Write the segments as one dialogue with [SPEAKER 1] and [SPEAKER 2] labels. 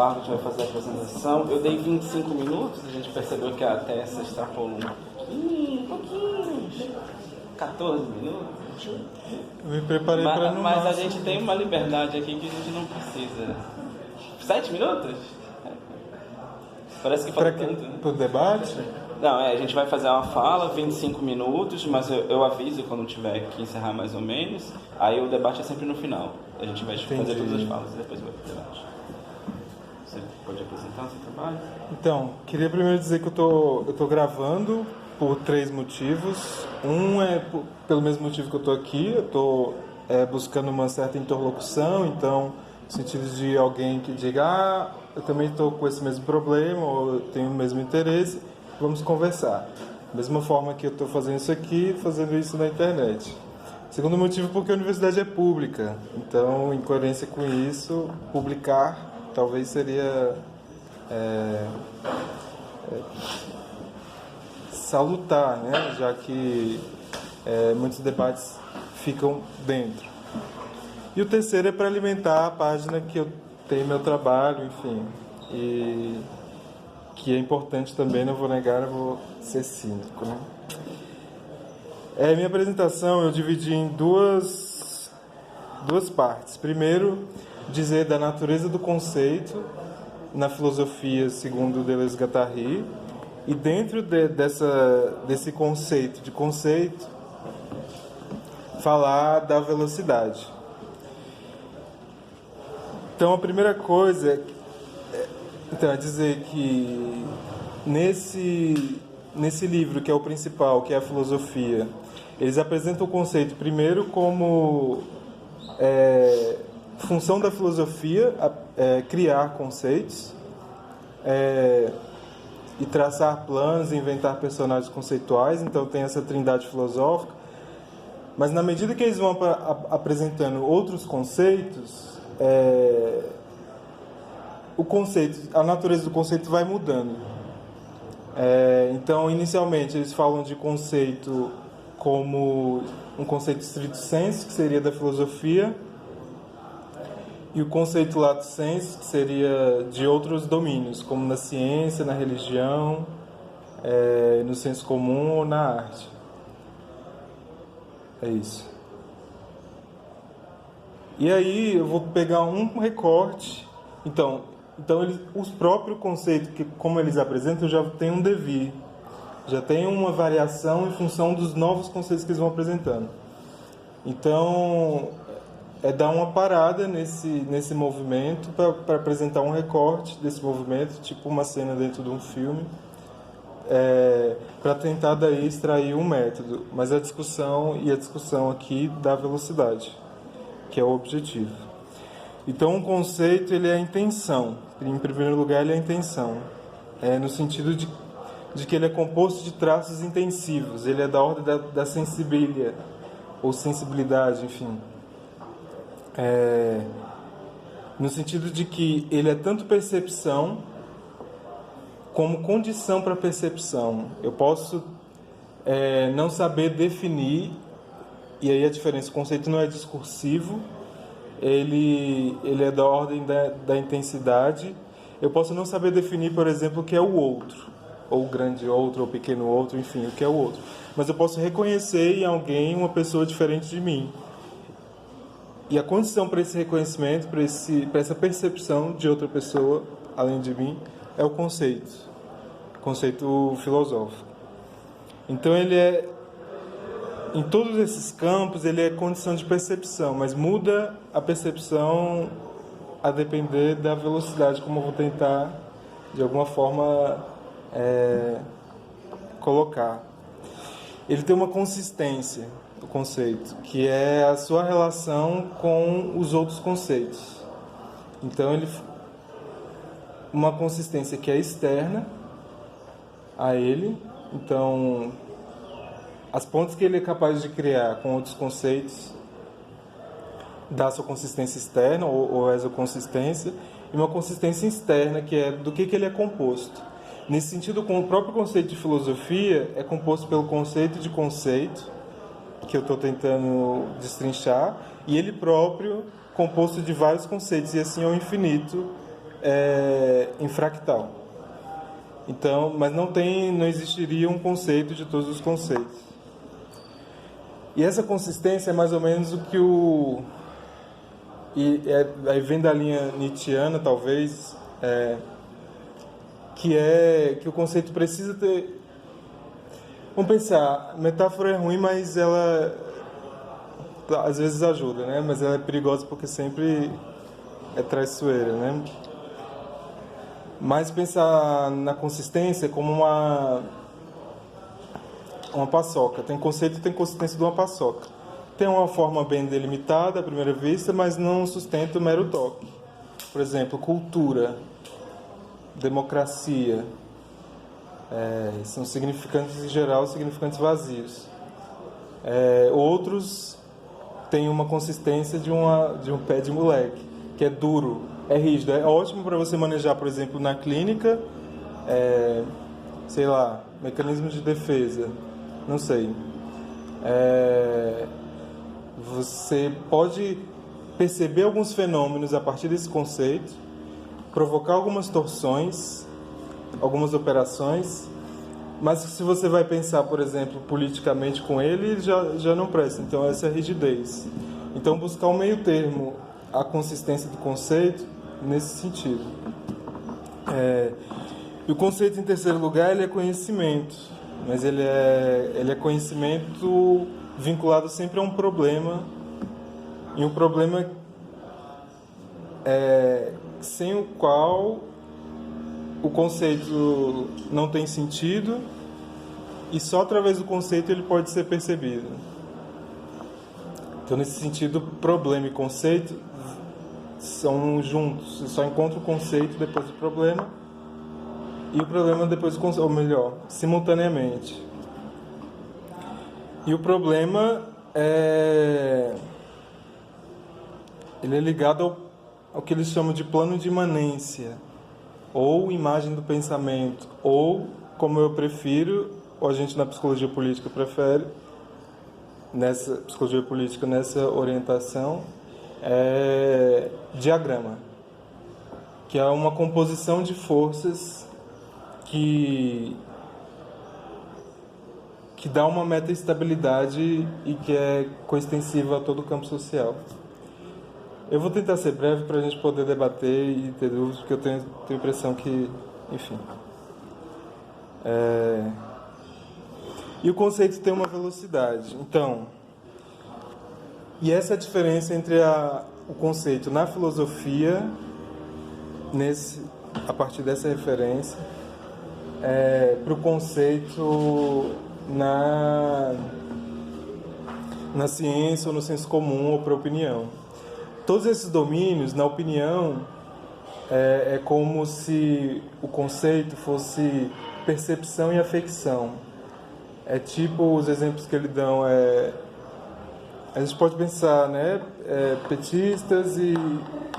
[SPEAKER 1] Eduardo, a gente vai fazer a apresentação. Eu dei 25 minutos, a gente percebeu que a Tessa extrapolou um pouquinho, 14 minutos.
[SPEAKER 2] Eu me preparei para não.
[SPEAKER 1] Mas a gente tem uma liberdade aqui que a gente não precisa. 7 minutos? Parece que falta tanto, né?
[SPEAKER 2] Para o debate?
[SPEAKER 1] Não, a gente vai fazer uma fala, 25 minutos, mas eu aviso quando tiver que encerrar mais ou menos. Aí o debate é sempre no final. A gente vai fazer todas as falas e depois vai pro debate. Você pode apresentar o seu trabalho?
[SPEAKER 2] Então, queria primeiro dizer que eu tô gravando por 3 motivos. Um é pelo mesmo motivo que eu tô aqui. Eu tô buscando uma certa interlocução, então, no sentido de alguém que diga, eu também estou com esse mesmo problema, ou eu tenho o mesmo interesse, vamos conversar. Da mesma forma que eu estou fazendo isso aqui, fazendo isso na internet. Segundo motivo, porque a universidade é pública. Então, em coerência com isso, publicar talvez seria salutar, né? Já que muitos debates ficam dentro. E o terceiro é para alimentar a página que eu tenho meu trabalho, enfim, e que é importante também, não vou negar, eu vou ser cínico, né? Minha apresentação eu dividi em duas partes. Primeiro, dizer da natureza do conceito na filosofia segundo Deleuze-Guattari, e dentro desse conceito, falar da velocidade. Então, a primeira coisa é dizer que nesse livro, que é o principal, que é a filosofia, eles apresentam o conceito primeiro como função da filosofia, criar conceitos e traçar planos, inventar personagens conceituais. Então tem essa trindade filosófica. Mas na medida que eles vão apresentando outros conceitos, a natureza do conceito vai mudando. Então, inicialmente, eles falam de conceito como um conceito stricto sensu, que seria da filosofia, e o conceito lato sensu, que seria de outros domínios, como na ciência, na religião, no senso comum ou na arte. É isso. E aí eu vou pegar um recorte. Então os próprios conceitos, que como eles apresentam, já tem um devir, já tem uma variação em função dos novos conceitos que eles vão apresentando. Então dar uma parada nesse movimento para apresentar um recorte desse movimento, tipo uma cena dentro de um filme, para tentar daí extrair um método. Mas a discussão aqui da velocidade, que é o objetivo. Então, o conceito, ele é a intenção. Em primeiro lugar, ele é a intenção. No sentido de que ele é composto de traços intensivos. Ele é da ordem da sensibilia, ou sensibilidade, enfim. No sentido de que ele é tanto percepção como condição para percepção. Eu posso não saber definir, e aí a diferença, o conceito não é discursivo, ele é da ordem da intensidade. Eu posso não saber definir, por exemplo, o que é o outro, ou o grande outro, ou o pequeno outro, enfim, o que é o outro. Mas eu posso reconhecer em alguém uma pessoa diferente de mim. E a condição para esse reconhecimento, para essa percepção de outra pessoa, além de mim, é o conceito filosófico. Então ele em todos esses campos, ele é condição de percepção, mas muda a percepção a depender da velocidade, como eu vou tentar, de alguma forma, colocar. Ele tem uma consistência, o conceito, que é a sua relação com os outros conceitos. Então, uma consistência que é externa a ele. Então, as pontes que ele é capaz de criar com outros conceitos dá sua consistência externa, ou exoconsistência, e uma consistência externa, que é do que ele é composto. Nesse sentido, com o próprio conceito de filosofia, é composto pelo conceito de conceito, que eu estou tentando destrinchar, e ele próprio composto de vários conceitos, e assim ao infinito, em fractal. Então, mas não existiria um conceito de todos os conceitos. E essa consistência é mais ou menos o que aí vem da linha nietzschiana, talvez, que o conceito precisa ter... Vamos pensar, metáfora é ruim, mas ela às vezes ajuda, né? Mas ela é perigosa porque sempre é traiçoeira, né? Mas pensar na consistência como uma paçoca. Tem conceito, tem consistência de uma paçoca. Tem uma forma bem delimitada à primeira vista, mas não sustenta o mero toque. Por exemplo, cultura, democracia, são significantes em geral, significantes vazios. Outros têm uma consistência de um pé de moleque, que é duro, é rígido. É ótimo para você manejar, por exemplo, na clínica, sei lá, mecanismo de defesa, não sei. Você pode perceber alguns fenômenos a partir desse conceito, provocar algumas torções, algumas operações, mas se você vai pensar, por exemplo, politicamente com ele já não presta. Então, essa é a rigidez. Então, buscar um meio termo, a consistência do conceito, nesse sentido. E o conceito, em terceiro lugar, ele é conhecimento, mas ele é conhecimento vinculado sempre a um problema, e um problema sem o qual o conceito não tem sentido, e só através do conceito ele pode ser percebido. Então, nesse sentido, problema e conceito são juntos. Você só encontra o conceito depois do problema, e o problema depois do conceito, ou melhor, simultaneamente. E o problema ele é ligado ao que eles chamam de plano de imanência, ou imagem do pensamento, ou, como eu prefiro, ou a gente na psicologia política prefere, nessa psicologia política, nessa orientação, diagrama, que é uma composição de forças que dá uma meta-estabilidade e que é coextensiva a todo o campo social. Eu vou tentar ser breve para a gente poder debater e ter dúvidas, porque eu tenho a impressão que, enfim... E o conceito tem uma velocidade. Então, e essa é a diferença entre o conceito na filosofia, a partir dessa referência, para o conceito na ciência ou no senso comum ou para a opinião. Todos esses domínios, na opinião, é como se o conceito fosse percepção e afecção. É tipo os exemplos que eles dão. A gente pode pensar, né? Petistas e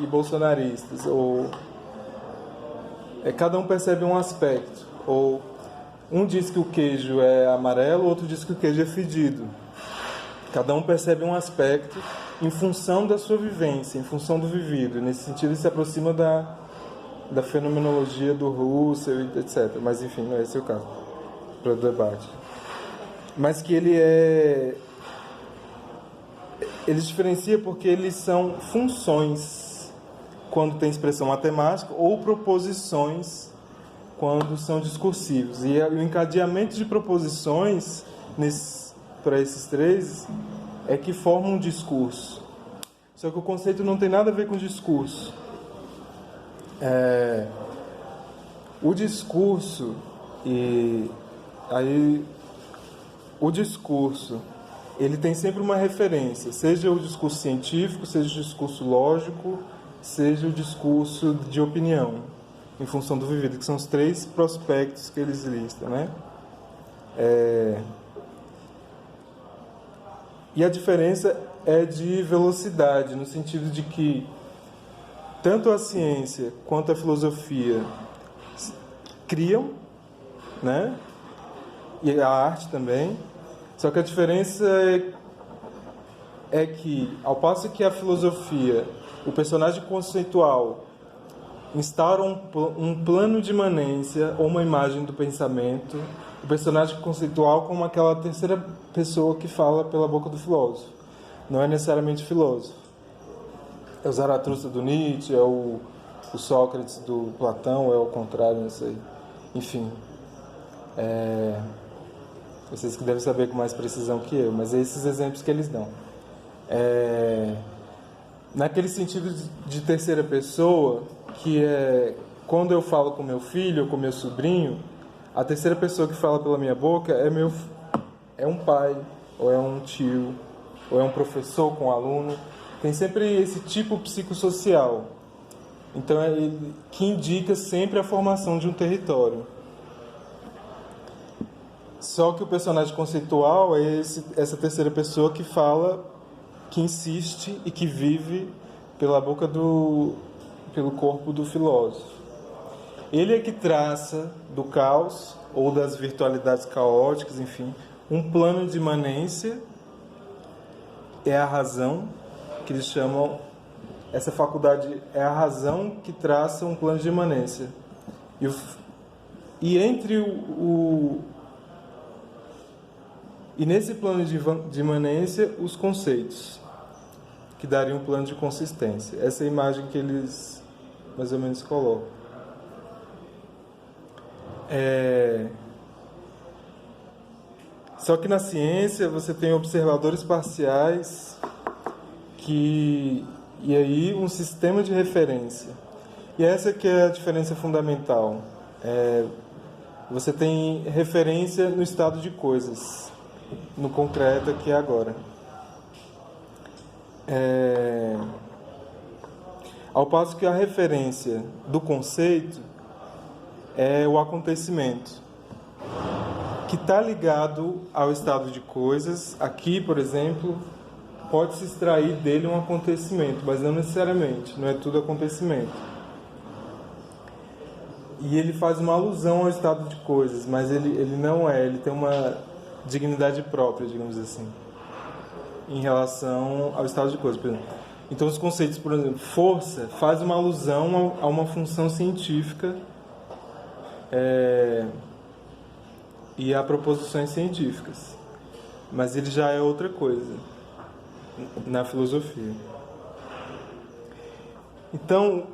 [SPEAKER 2] bolsonaristas. Ou cada um percebe um aspecto. Ou um diz que o queijo é amarelo, outro diz que o queijo é fedido. Cada um percebe um aspecto em função da sua vivência, em função do vivido. Nesse sentido, ele se aproxima da fenomenologia do Russell, etc. Mas, enfim, não é esse o caso para o debate. Mas que ele diferencia porque eles são funções quando tem expressão matemática ou proposições quando são discursivos. E o encadeamento de proposições para esses três é que formam um discurso. Só que o conceito não tem nada a ver com discurso. O discurso ele tem sempre uma referência, seja o discurso científico, seja o discurso lógico, seja o discurso de opinião, em função do vivido, que são os três prospectos que eles listam, né? E a diferença é de velocidade, no sentido de que tanto a ciência quanto a filosofia criam, né? E a arte também. Só que a diferença é que, ao passo que a filosofia, o personagem conceitual, instaura um plano de imanência ou uma imagem do pensamento, o personagem conceitual como aquela terceira pessoa que fala pela boca do filósofo. Não é necessariamente filósofo. É o Zaratustra do Nietzsche, é o Sócrates do Platão, é o contrário, não sei. Enfim, vocês que devem saber com mais precisão que eu, mas é esses exemplos que eles dão. Naquele sentido de terceira pessoa, que é quando eu falo com meu filho ou com meu sobrinho, a terceira pessoa que fala pela minha boca é um pai, ou é um tio, ou é um professor com um aluno. Tem sempre esse tipo psicossocial. Então, que indica sempre a formação de um território. Só que o personagem conceitual é essa terceira pessoa que fala, que insiste e que vive pela boca pelo corpo do filósofo. Ele é que traça do caos ou das virtualidades caóticas, enfim, um plano de imanência. É a razão que eles chamam, essa faculdade é a razão que traça um plano de imanência. E nesse plano de imanência, os conceitos, que dariam um plano de consistência. Essa é a imagem que eles mais ou menos colocam. Só que na ciência você tem observadores parciais e aí um sistema de referência. E essa que é a diferença fundamental. Você tem referência no estado de coisas, no concreto aqui agora. Ao passo que a referência do conceito é o acontecimento, que está ligado ao estado de coisas. Aqui, por exemplo, pode-se extrair dele um acontecimento, mas não necessariamente, não é tudo acontecimento. E ele faz uma alusão ao estado de coisas, mas ele não ele tem uma dignidade própria, digamos assim, em relação ao estado de coisas. Por exemplo, então, os conceitos, por exemplo, força faz uma alusão a uma função científica e a proposições científicas, mas ele já é outra coisa na filosofia. Então,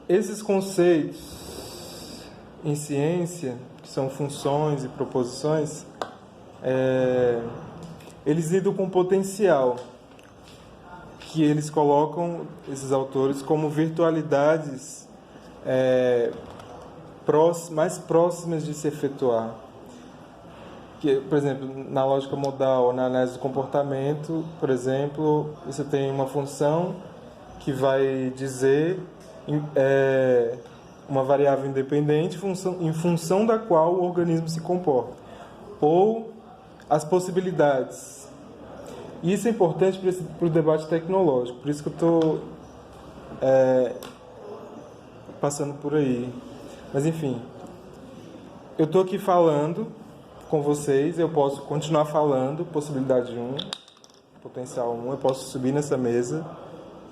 [SPEAKER 2] esses conceitos em ciência, que são funções e proposições, eles lidam com potencial, que eles colocam, esses autores, como virtualidades mais próximas de se efetuar. Que, por exemplo, na lógica modal, na análise do comportamento, por exemplo, você tem uma função que vai dizer uma variável independente em função da qual o organismo se comporta. Ou as possibilidades. E isso é importante para o debate tecnológico, por isso que eu estou passando por aí. Mas, enfim, eu estou aqui falando com vocês, eu posso continuar falando, possibilidade 1, potencial 1, eu posso subir nessa mesa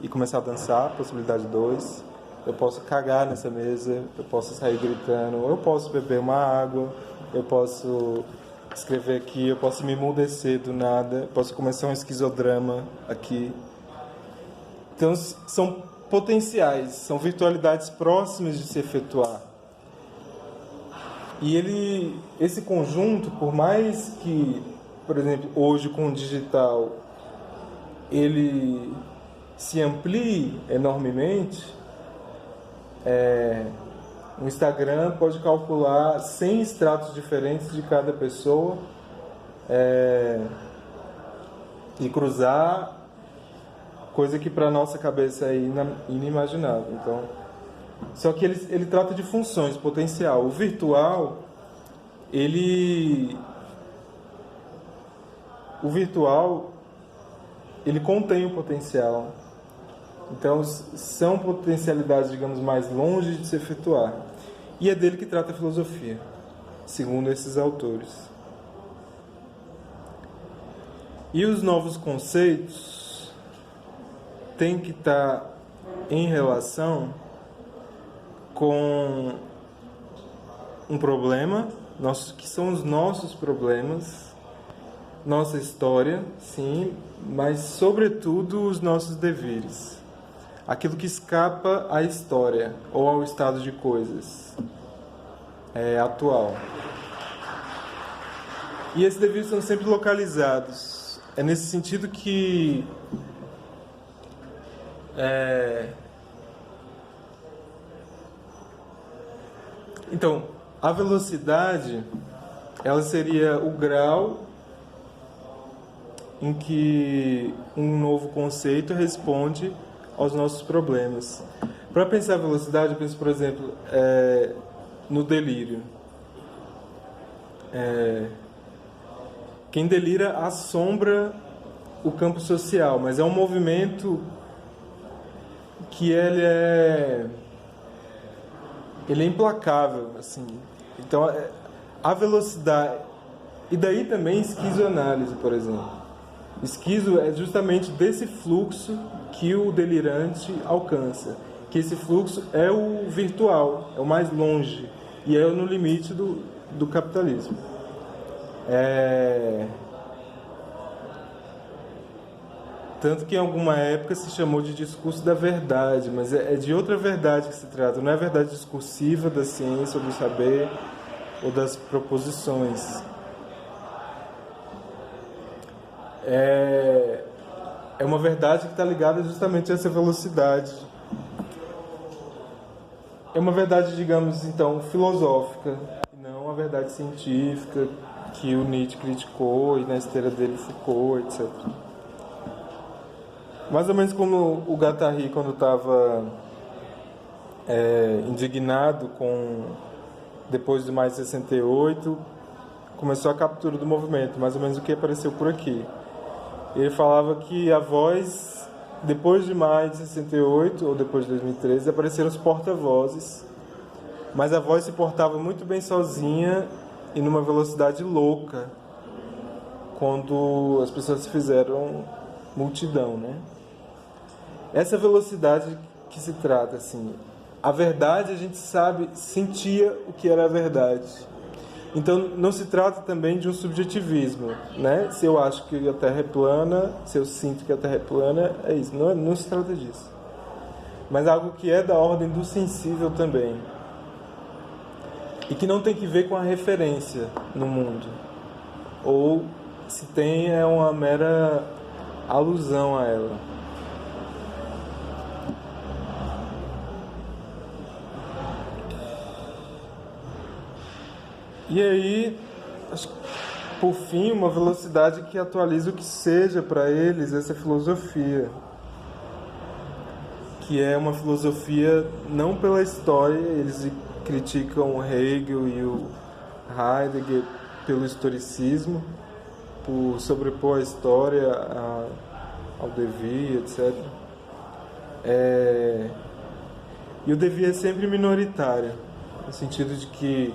[SPEAKER 2] e começar a dançar, possibilidade 2, eu posso cagar nessa mesa, eu posso sair gritando, eu posso beber uma água, eu posso escrever aqui, eu posso me emudecer do nada, eu posso começar um esquizodrama aqui. Então, são potenciais, são virtualidades próximas de se efetuar. E esse conjunto, por mais que, por exemplo, hoje com o digital, ele se amplie enormemente, o Instagram pode calcular 100 extratos diferentes de cada pessoa e cruzar, coisa que para a nossa cabeça é inimaginável. Então, só que ele trata de funções, potencial. O virtual, ele contém o potencial. Então, são potencialidades, digamos, mais longe de se efetuar. E é dele que trata a filosofia, segundo esses autores. E os novos conceitos têm que estar em relação com um problema, que são os nossos problemas, nossa história, sim, mas sobretudo os nossos deveres. Aquilo que escapa à história ou ao estado de coisas atual. E esses deveres são sempre localizados. É nesse sentido que então, a velocidade, ela seria o grau em que um novo conceito responde aos nossos problemas. Para pensar a velocidade, eu penso, por exemplo, no delírio. Quem delira assombra o campo social, mas é um movimento que ele é implacável, assim. Então, a velocidade... E daí também esquizoanálise, por exemplo. Esquizo é justamente desse fluxo que o delirante alcança. Que esse fluxo é o virtual, é o mais longe. E é no limite do capitalismo. Tanto que em alguma época se chamou de discurso da verdade, mas é de outra verdade que se trata. Não é a verdade discursiva da ciência, ou do saber, ou das proposições. É uma verdade que está ligada justamente a essa velocidade. É uma verdade, digamos, então, filosófica, e não uma verdade científica que o Nietzsche criticou e na esteira dele Foucault, etc. Mais ou menos como o Guattari, quando estava indignado depois de maio de 68, começou a captura do movimento, mais ou menos o que apareceu por aqui. Ele falava que a voz, depois de maio de 68, ou depois de 2013, apareceram os porta-vozes, mas a voz se portava muito bem sozinha e numa velocidade louca, quando as pessoas se fizeram multidão, né? Essa velocidade que se trata, assim, a verdade a gente sentia o que era a verdade. Então não se trata também de um subjetivismo, né? Se eu acho que a Terra é plana, se eu sinto que a Terra é plana, é isso, não se trata disso. Mas algo que é da ordem do sensível também. E que não tem que ver com a referência no mundo. Ou, se tem, é uma mera alusão a ela. E aí, acho que, por fim, uma velocidade que atualiza o que seja para eles essa filosofia. Que é uma filosofia não pela história, eles criticam o Hegel e o Heidegger pelo historicismo, por sobrepor a história ao devir, etc. E o devir é sempre minoritário, no sentido de que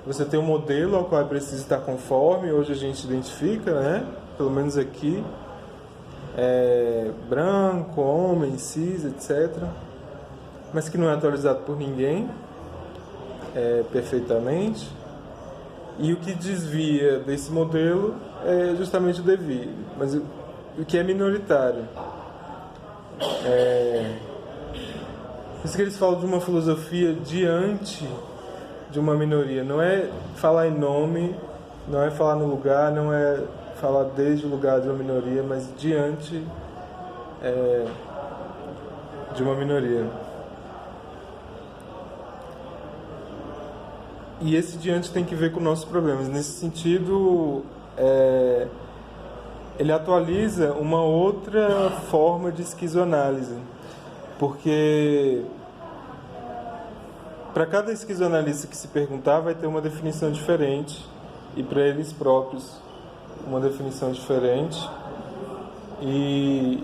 [SPEAKER 2] você tem um modelo ao qual é preciso estar conforme, hoje a gente identifica, né? Pelo menos aqui, branco, homem, cis, etc. Mas que não é atualizado por ninguém, perfeitamente. E o que desvia desse modelo é justamente o devir, mas o que é minoritário. Por isso que eles falam de uma filosofia diante de uma minoria. Não é falar em nome, não é falar no lugar, não é falar desde o lugar de uma minoria, mas diante de uma minoria. E esse diante tem que ver com nossos problemas. Nesse sentido, ele atualiza uma outra forma de esquizoanálise. Porque para cada esquizoanalista que se perguntar, vai ter uma definição diferente. E para eles próprios, uma definição diferente. E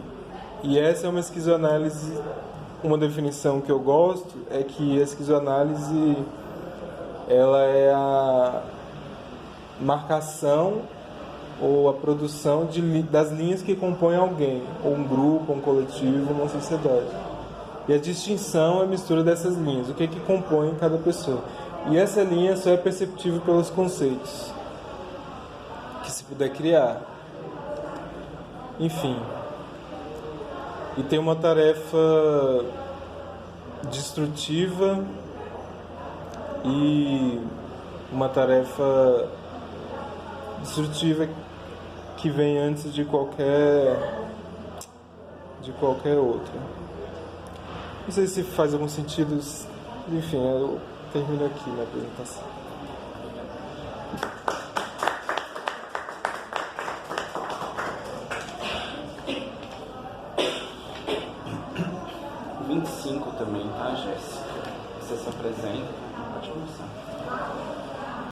[SPEAKER 2] essa é uma esquizoanálise, uma definição que eu gosto, é que a esquizoanálise, ela é a marcação ou a produção das linhas que compõem alguém, ou um grupo, um coletivo, uma sociedade. E a distinção é a mistura dessas linhas, o que compõe cada pessoa. E essa linha só é perceptível pelos conceitos que se puder criar. Enfim. E tem uma tarefa destrutiva e uma tarefa destrutiva que vem antes de qualquer outra. Não sei se faz algum sentido. Enfim, eu termino aqui minha apresentação.
[SPEAKER 1] O 25 também, tá, Jéssica? Você se apresenta. Pode começar.